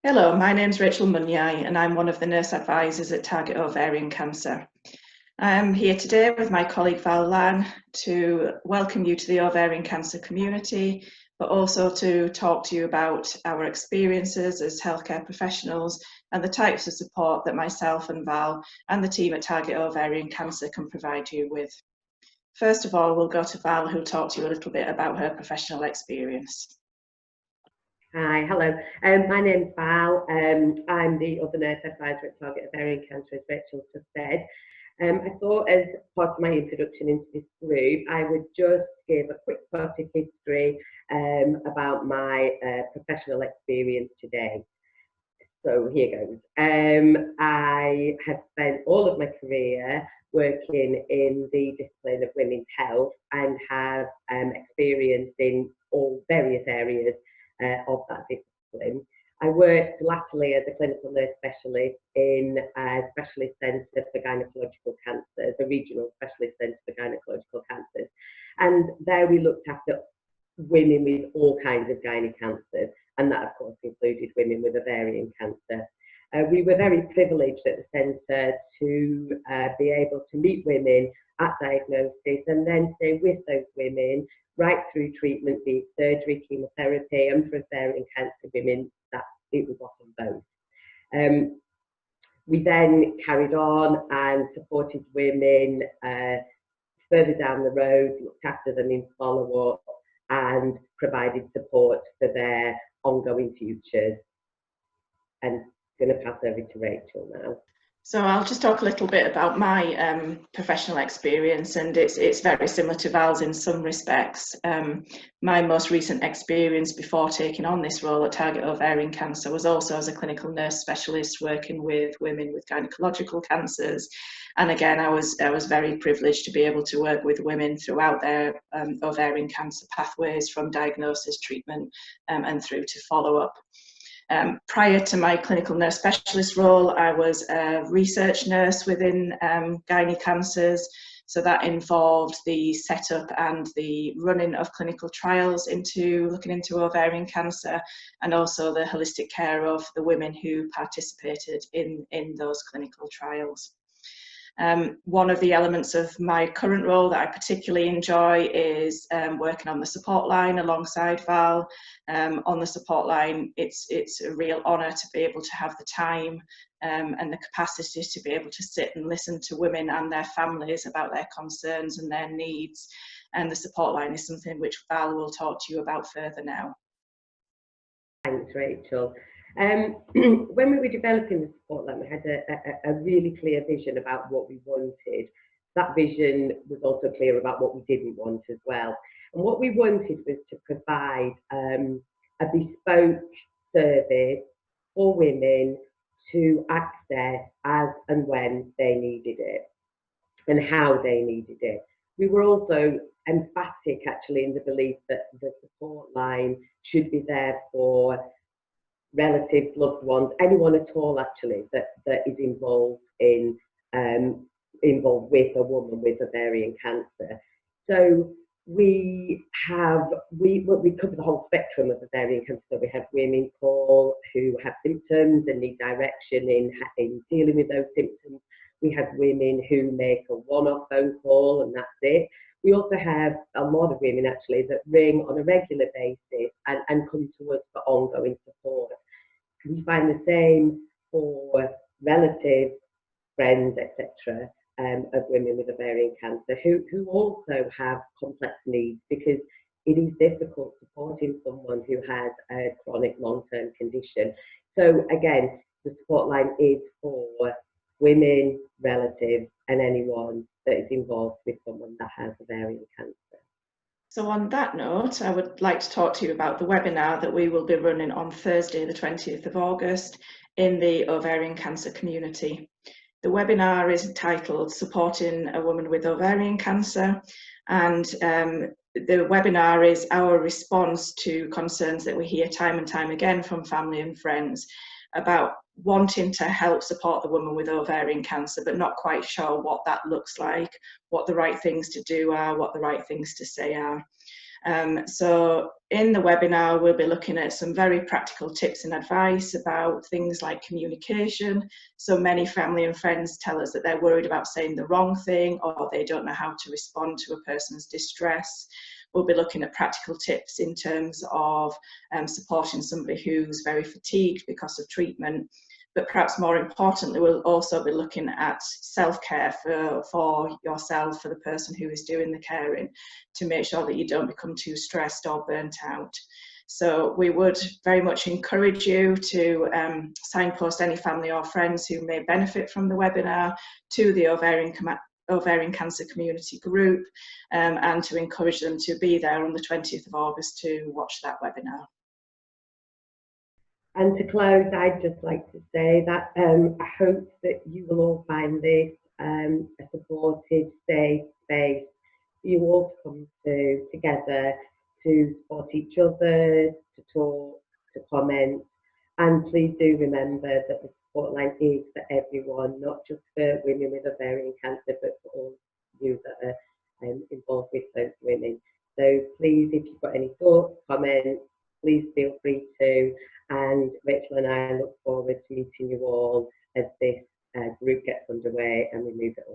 Hello, my name's Rachel Munyai and I'm one of the nurse advisors at Target Ovarian Cancer. I'm here today with my colleague Val to welcome you to the ovarian cancer community, but also to talk to you about our experiences as healthcare professionals and the types of support that myself and Val and the team at Target Ovarian Cancer can provide you with. First of all, we'll go to Val, who'll talk to you a little bit about her professional experience. Hi, hello. My name's Val. I'm the other nurse advisor at Target Ovarian Cancer, as Rachel just said. I thought as part of my introduction into this group, I would just give a quick potted history about my professional experience today. So here goes. I have spent all of my career working in the discipline of women's health and have experience in all various areas of that discipline. I worked latterly as a clinical nurse specialist in a specialist centre for gynecological cancers, a regional specialist centre for gynecological cancers. And there we looked after women with all kinds of gynae cancers, and that of course included women with ovarian cancer. We were very privileged at the centre to be able to meet women at diagnosis and then stay with those women right through treatment, be it surgery, chemotherapy, and for ovarian cancer women, that it was often both. We then carried on and supported women further down the road, looked after them in follow-up, and provided support for their ongoing futures. And I'm going to pass over to Rachel now. So I'll just talk a little bit about my professional experience, and it's very similar to Val's in some respects. My most recent experience before taking on this role at Target Ovarian Cancer was also as a clinical nurse specialist working with women with gynecological cancers. And again, I was very privileged to be able to work with women throughout their ovarian cancer pathways, from diagnosis, treatment, and through to follow-up. Prior to my clinical nurse specialist role, I was a research nurse within gynae cancers. So that involved the setup and the running of clinical trials looking into ovarian cancer, and also the holistic care of the women who participated in those clinical trials. One of the elements of my current role that I particularly enjoy is working on the support line alongside Val. On the support line, it's a real honour to be able to have the time and the capacity to be able to sit and listen to women and their families about their concerns and their needs. And the support line is something which Val will talk to you about further now. Thanks, Rachel. When we were developing the support line, we had a really clear vision about what we wanted. That vision was also clear about what we didn't want as well. And what we wanted was to provide a bespoke service for women to access as and when they needed it and how they needed it. We were also emphatic actually in the belief that the support line should be there for relatives, loved ones, anyone at all actually that is involved with a woman with ovarian cancer. So we cover the whole spectrum of ovarian cancer. So we have women call who have symptoms and need direction in dealing with those symptoms. We have women who make a one-off phone call and that's it. We also have a lot of women actually that ring on a regular basis and come to us for ongoing support. We find the same for relatives, friends, etc., of women with ovarian cancer who also have complex needs, because it is difficult supporting someone who has a chronic long-term condition. So again, the support line is for women, relatives, and anyone that is involved with someone that has ovarian cancer. So on that note, I would like to talk to you about the webinar that we will be running on Thursday, the 20th of August in the ovarian cancer community. The webinar is titled Supporting a Woman with Ovarian Cancer, and the webinar is our response to concerns that we hear time and time again from family and friends about wanting to help support the woman with ovarian cancer, but not quite sure what that looks like, what the right things to do are, what the right things to say are. So in the webinar, we'll be looking at some very practical tips and advice about things like communication. So many family and friends tell us that they're worried about saying the wrong thing, or they don't know how to respond to a person's distress. We'll be looking at practical tips in terms of supporting somebody who's very fatigued because of treatment. But perhaps more importantly, we'll also be looking at self-care for yourself, for the person who is doing the caring, to make sure that you don't become too stressed or burnt out. So we would very much encourage you to signpost any family or friends who may benefit from the webinar to the Ovarian Cancer Community Group, and to encourage them to be there on the 20th of August to watch that webinar. And to close, I'd just like to say that I hope that you will all find this a supportive, safe space for you all to come together to support each other, to talk, to comment. And please do remember that the support line is for everyone, not just for women with ovarian cancer, but for all you that are involved with those women. So please, if you've got any thoughts, comments, please feel free to. And Rachel and I look forward to meeting you all as this group gets underway and we move it